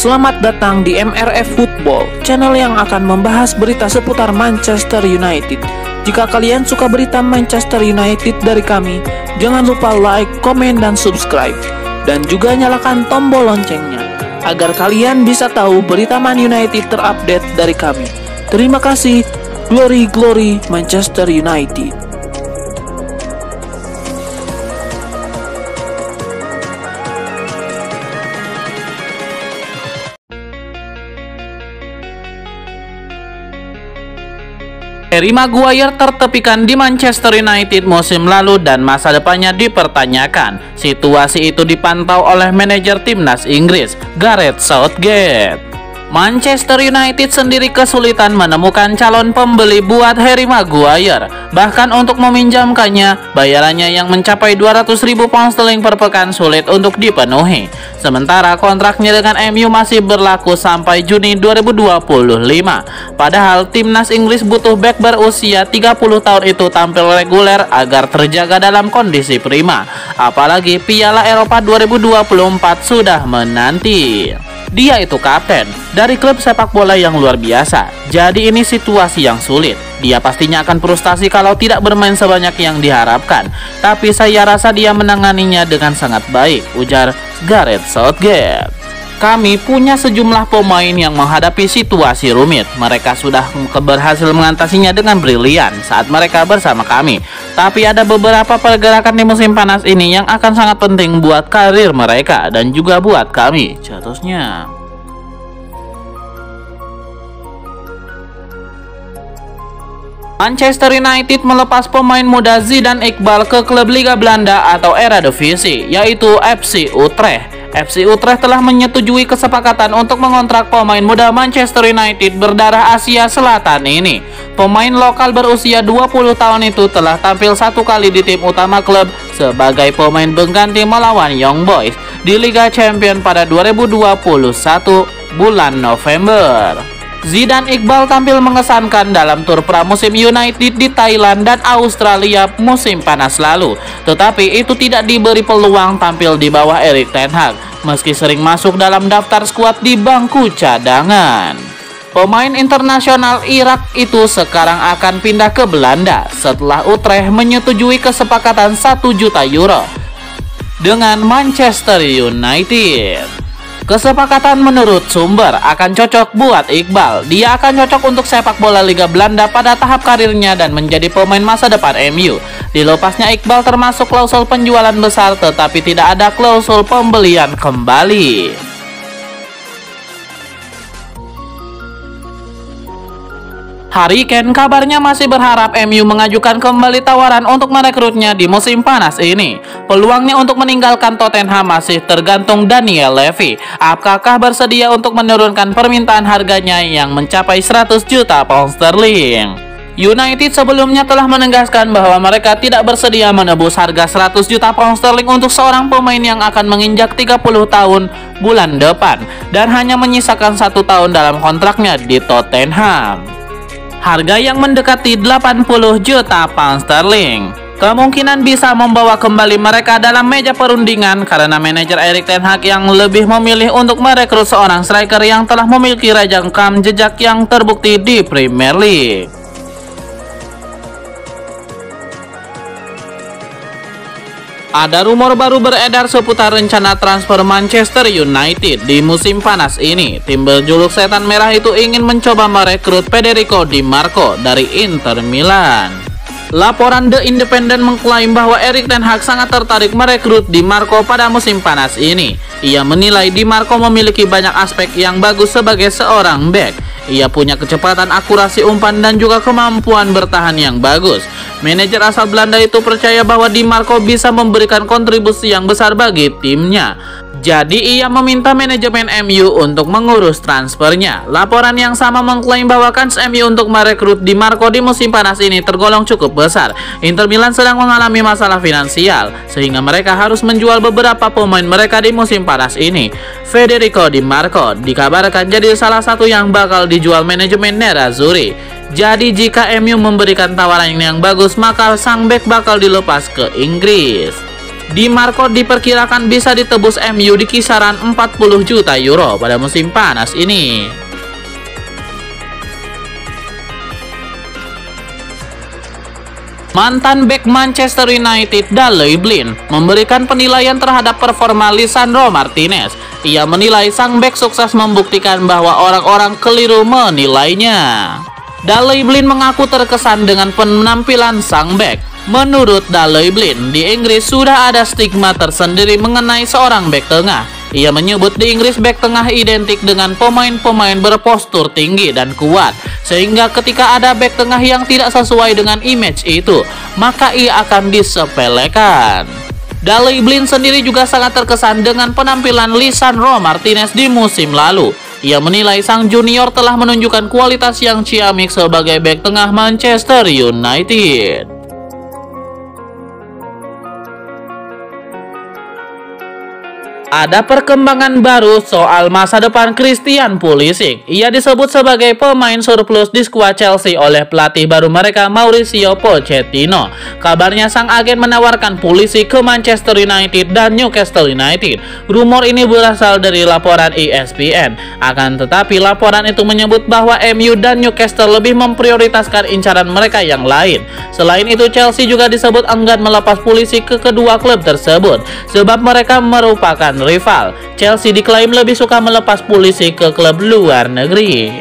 Selamat datang di MRF Football, channel yang akan membahas berita seputar Manchester United. Jika kalian suka berita Manchester United dari kami, jangan lupa like, komen, dan subscribe. Dan juga nyalakan tombol loncengnya, agar kalian bisa tahu berita Man United terupdate dari kami. Terima kasih, Glory Glory Manchester United. Harry Maguire tertepikan di Manchester United musim lalu dan masa depannya dipertanyakan. Situasi itu dipantau oleh manajer timnas Inggris, Gareth Southgate. Manchester United sendiri kesulitan menemukan calon pembeli buat Harry Maguire. Bahkan untuk meminjamkannya, bayarannya yang mencapai 200.000 pound sterling per pekan sulit untuk dipenuhi. Sementara kontraknya dengan MU masih berlaku sampai Juni 2025. Padahal timnas Inggris butuh bek berusia 30 tahun itu tampil reguler agar terjaga dalam kondisi prima. Apalagi Piala Eropa 2024 sudah menanti. Dia itu kapten dari klub sepak bola yang luar biasa. Jadi ini situasi yang sulit. Dia pastinya akan frustasi kalau tidak bermain sebanyak yang diharapkan. Tapi saya rasa dia menanganinya dengan sangat baik, ujar Gareth Southgate. Kami punya sejumlah pemain yang menghadapi situasi rumit. Mereka sudah berhasil mengatasinya dengan brilian saat mereka bersama kami. Tapi ada beberapa pergerakan di musim panas ini yang akan sangat penting buat karir mereka dan juga buat kami, cetusnya. Manchester United melepas pemain muda Zidane Iqbal ke klub Liga Belanda atau Eredivisie, yaitu FC Utrecht. FC Utrecht telah menyetujui kesepakatan untuk mengontrak pemain muda Manchester United berdarah Asia Selatan ini. Pemain lokal berusia 20 tahun itu telah tampil satu kali di tim utama klub sebagai pemain pengganti melawan Young Boys di Liga Champions pada 2021 bulan November. Zidane Iqbal tampil mengesankan dalam tur pramusim United di Thailand dan Australia musim panas lalu. Tetapi itu tidak diberi peluang tampil di bawah Erik ten Hag, meski sering masuk dalam daftar skuad di bangku cadangan. Pemain internasional Irak itu sekarang akan pindah ke Belanda setelah Utrecht menyetujui kesepakatan 1 juta euro dengan Manchester United. Kesepakatan menurut sumber akan cocok buat Iqbal. Dia akan cocok untuk sepak bola Liga Belanda pada tahap karirnya dan menjadi pemain masa depan MU. Dilepasnya Iqbal termasuk klausul penjualan besar, tetapi tidak ada klausul pembelian kembali. Harry Kane kabarnya masih berharap MU mengajukan kembali tawaran untuk merekrutnya di musim panas ini. Peluangnya untuk meninggalkan Tottenham masih tergantung Daniel Levy. Apakah bersedia untuk menurunkan permintaan harganya yang mencapai 100 juta pound sterling? United sebelumnya telah menegaskan bahwa mereka tidak bersedia menebus harga 100 juta pound sterling untuk seorang pemain yang akan menginjak 30 tahun bulan depan dan hanya menyisakan 1 tahun dalam kontraknya di Tottenham. Harga yang mendekati 80 juta pound sterling kemungkinan bisa membawa kembali mereka dalam meja perundingan karena manajer Erik ten Hag yang lebih memilih untuk merekrut seorang striker yang telah memiliki rekam jejak yang terbukti di Premier League. Ada rumor baru beredar seputar rencana transfer Manchester United di musim panas ini. Tim berjuluk Setan Merah itu ingin mencoba merekrut Federico Di Marco dari Inter Milan. Laporan The Independent mengklaim bahwa Erik ten Hag sangat tertarik merekrut Di Marco pada musim panas ini. Ia menilai Di Marco memiliki banyak aspek yang bagus sebagai seorang bek. Ia punya kecepatan, akurasi umpan, dan juga kemampuan bertahan yang bagus. Manajer asal Belanda itu percaya bahwa Di Marco bisa memberikan kontribusi yang besar bagi timnya. Jadi ia meminta manajemen MU untuk mengurus transfernya. Laporan yang sama mengklaim bahwa kans MU untuk merekrut Di Marco di musim panas ini tergolong cukup besar. Inter Milan sedang mengalami masalah finansial sehingga mereka harus menjual beberapa pemain mereka di musim panas ini. Federico Di Marco dikabarkan jadi salah satu yang bakal dijual manajemen Nerazzurri. Jadi jika MU memberikan tawaran yang bagus, maka sang bek bakal dilepas ke Inggris. Di Marco diperkirakan bisa ditebus MU di kisaran 40 juta euro pada musim panas ini. Mantan bek Manchester United Daley Blind memberikan penilaian terhadap performa Lisandro Martinez. Ia menilai sang bek sukses membuktikan bahwa orang-orang keliru menilainya. Daley Blind mengaku terkesan dengan penampilan sang bek. Menurut Daley Blind, di Inggris sudah ada stigma tersendiri mengenai seorang bek tengah. Ia menyebut di Inggris bek tengah identik dengan pemain-pemain berpostur tinggi dan kuat, sehingga ketika ada bek tengah yang tidak sesuai dengan image itu, maka ia akan disepelekan. Daley Blind sendiri juga sangat terkesan dengan penampilan Lisandro Martinez di musim lalu. Ia menilai sang junior telah menunjukkan kualitas yang ciamik sebagai bek tengah Manchester United. Ada perkembangan baru soal masa depan Christian Pulisic. Ia disebut sebagai pemain surplus di skuad Chelsea oleh pelatih baru mereka Mauricio Pochettino. Kabarnya sang agen menawarkan Pulisic ke Manchester United dan Newcastle United. Rumor ini berasal dari laporan ESPN. Akan tetapi laporan itu menyebut bahwa MU dan Newcastle lebih memprioritaskan incaran mereka yang lain. Selain itu, Chelsea juga disebut enggan melepas Pulisic ke kedua klub tersebut sebab mereka merupakan rival. Chelsea diklaim lebih suka melepas Pulisic ke klub luar negeri.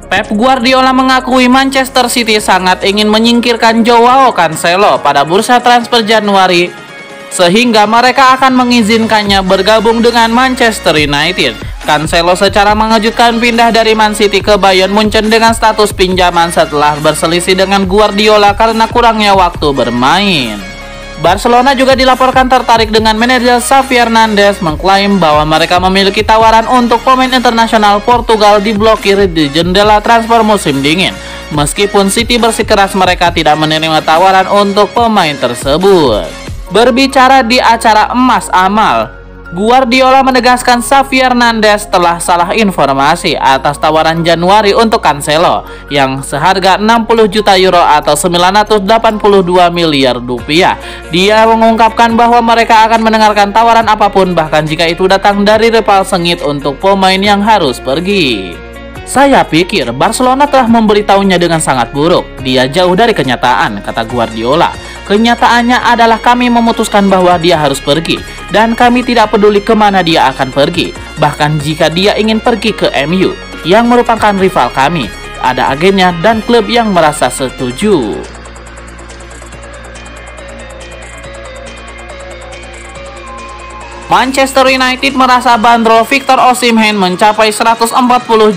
Pep Guardiola mengakui Manchester City sangat ingin menyingkirkan Joao Cancelo pada bursa transfer Januari, sehingga mereka akan mengizinkannya bergabung dengan Manchester United. Cancelo secara mengejutkan pindah dari Man City ke Bayern Munchen dengan status pinjaman setelah berselisih dengan Guardiola karena kurangnya waktu bermain. Barcelona juga dilaporkan tertarik dengan manajer Xavi Hernandez, mengklaim bahwa mereka memiliki tawaran untuk pemain internasional Portugal diblokir di jendela transfer musim dingin. Meskipun City bersikeras mereka tidak menerima tawaran untuk pemain tersebut. Berbicara di acara Emas Amal, Guardiola menegaskan Xavi Hernandez telah salah informasi atas tawaran Januari untuk Cancelo yang seharga 60 juta euro atau 982 miliar rupiah. Dia mengungkapkan bahwa mereka akan mendengarkan tawaran apapun, bahkan jika itu datang dari rival sengit untuk pemain yang harus pergi. Saya pikir Barcelona telah memberitahunya dengan sangat buruk. Dia jauh dari kenyataan, kata Guardiola. Kenyataannya adalah kami memutuskan bahwa dia harus pergi, dan kami tidak peduli kemana dia akan pergi. Bahkan jika dia ingin pergi ke MU, yang merupakan rival kami, ada agennya dan klub yang merasa setuju. Manchester United merasa bandrol Victor Osimhen mencapai 140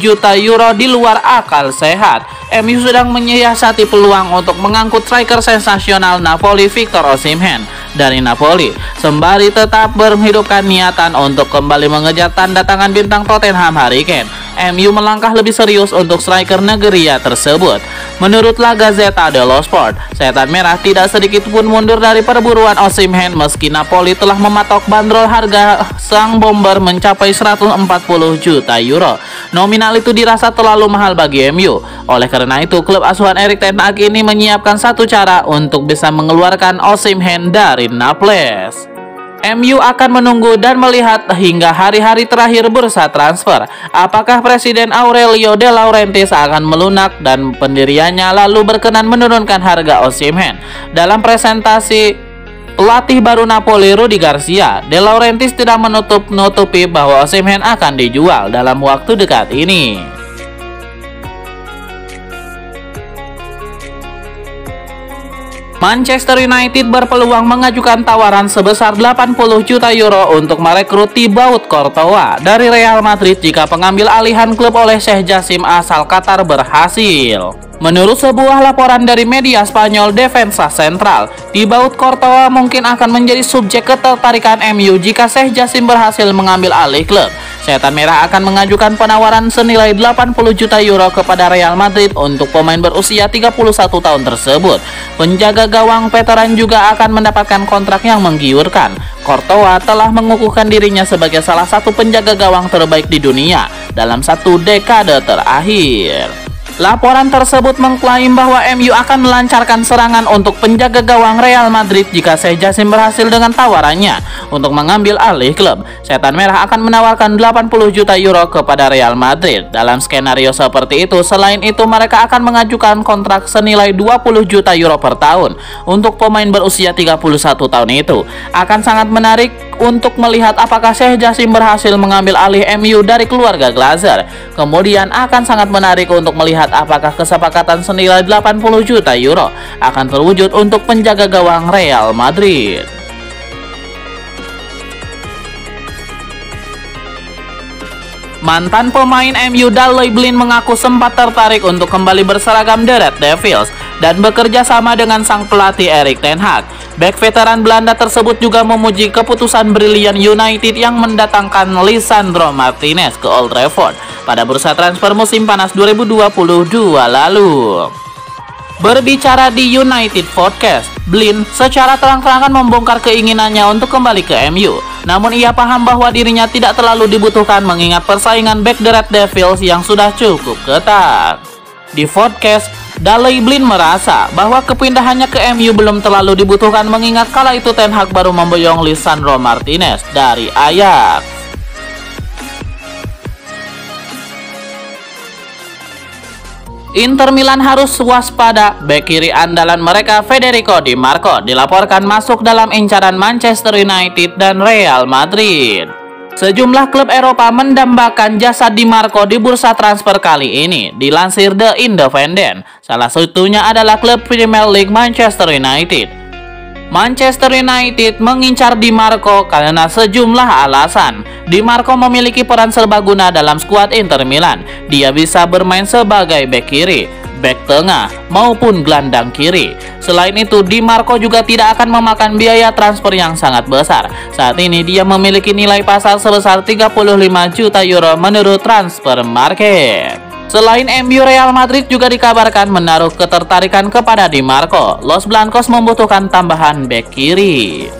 juta euro di luar akal sehat. MU sedang menyiasati peluang untuk mengangkut striker sensasional Napoli Victor Osimhen dari Napoli, sembari tetap menghidupkan niatan untuk kembali mengejar tanda tangan bintang Tottenham Harry Kane. MU melangkah lebih serius untuk striker Nigeria tersebut. Menurut La Gazzetta dello Sport, Setan Merah tidak sedikit pun mundur dari perburuan Osimhen meski Napoli telah mematok bandrol harga sang bomber mencapai 140 juta euro. Nominal itu dirasa terlalu mahal bagi MU. Oleh karena itu, klub asuhan Erik ten Hag ini menyiapkan satu cara untuk bisa mengeluarkan Osimhen dari Naples. MU akan menunggu dan melihat hingga hari-hari terakhir bursa transfer. Apakah Presiden Aurelio De Laurentiis akan melunak dan pendiriannya lalu berkenan menurunkan harga Osimhen? Dalam presentasi pelatih baru Napoli Rudi Garcia, De Laurentiis tidak menutup-nutupi bahwa Osimhen akan dijual dalam waktu dekat ini. Manchester United berpeluang mengajukan tawaran sebesar 80 juta euro untuk merekrut Thibaut Courtois dari Real Madrid jika pengambil alihan klub oleh Sheikh Jassim asal Qatar berhasil. Menurut sebuah laporan dari media Spanyol Defensa Central, Thibaut Courtois mungkin akan menjadi subjek ketertarikan MU jika Sheikh Jassim berhasil mengambil alih klub. Setan Merah akan mengajukan penawaran senilai 80 juta euro kepada Real Madrid untuk pemain berusia 31 tahun tersebut. Penjaga gawang veteran juga akan mendapatkan kontrak yang menggiurkan. Courtois telah mengukuhkan dirinya sebagai salah satu penjaga gawang terbaik di dunia dalam satu dekade terakhir. Laporan tersebut mengklaim bahwa MU akan melancarkan serangan untuk penjaga gawang Real Madrid jika Sheikh Jassim berhasil dengan tawarannya untuk mengambil alih klub. Setan Merah akan menawarkan 80 juta euro kepada Real Madrid. Dalam skenario seperti itu, selain itu mereka akan mengajukan kontrak senilai 20 juta euro per tahun untuk pemain berusia 31 tahun itu. Akan sangat menarik untuk melihat apakah Sheikh Jassim berhasil mengambil alih MU dari keluarga Glazer. Kemudian akan sangat menarik untuk melihat apakah kesepakatan senilai 80 juta euro akan terwujud untuk penjaga gawang Real Madrid. Mantan pemain MU Daley Blind mengaku sempat tertarik untuk kembali berseragam The Red Devils dan bekerja sama dengan sang pelatih Erik ten Hag. Bek veteran Belanda tersebut juga memuji keputusan brilian United yang mendatangkan Lisandro Martinez ke Old Trafford pada bursa transfer musim panas 2022 lalu. Berbicara di United Podcast, Blind secara terang-terangan membongkar keinginannya untuk kembali ke MU. Namun ia paham bahwa dirinya tidak terlalu dibutuhkan mengingat persaingan bek The Red Devils yang sudah cukup ketat. Di podcast, Daley Blind merasa bahwa kepindahannya ke MU belum terlalu dibutuhkan mengingat kala itu Ten Hag baru memboyong Lisandro Martinez dari Ajax. Inter Milan harus waspada, bek kiri andalan mereka Federico Di Marco dilaporkan masuk dalam incaran Manchester United dan Real Madrid. Sejumlah klub Eropa mendambakan jasa Di Marco di bursa transfer kali ini, dilansir The Independent. Salah satunya adalah klub Premier League Manchester United. Manchester United mengincar Di Marco karena sejumlah alasan. Di Marco memiliki peran serbaguna dalam skuad Inter Milan. Dia bisa bermain sebagai bek kiri, bek tengah, maupun gelandang kiri. Selain itu, Di Marco juga tidak akan memakan biaya transfer yang sangat besar. Saat ini dia memiliki nilai pasar sebesar 35 juta euro menurut Transfer Market. Selain MU, Real Madrid juga dikabarkan menaruh ketertarikan kepada Di Marco. Los Blancos membutuhkan tambahan bek kiri.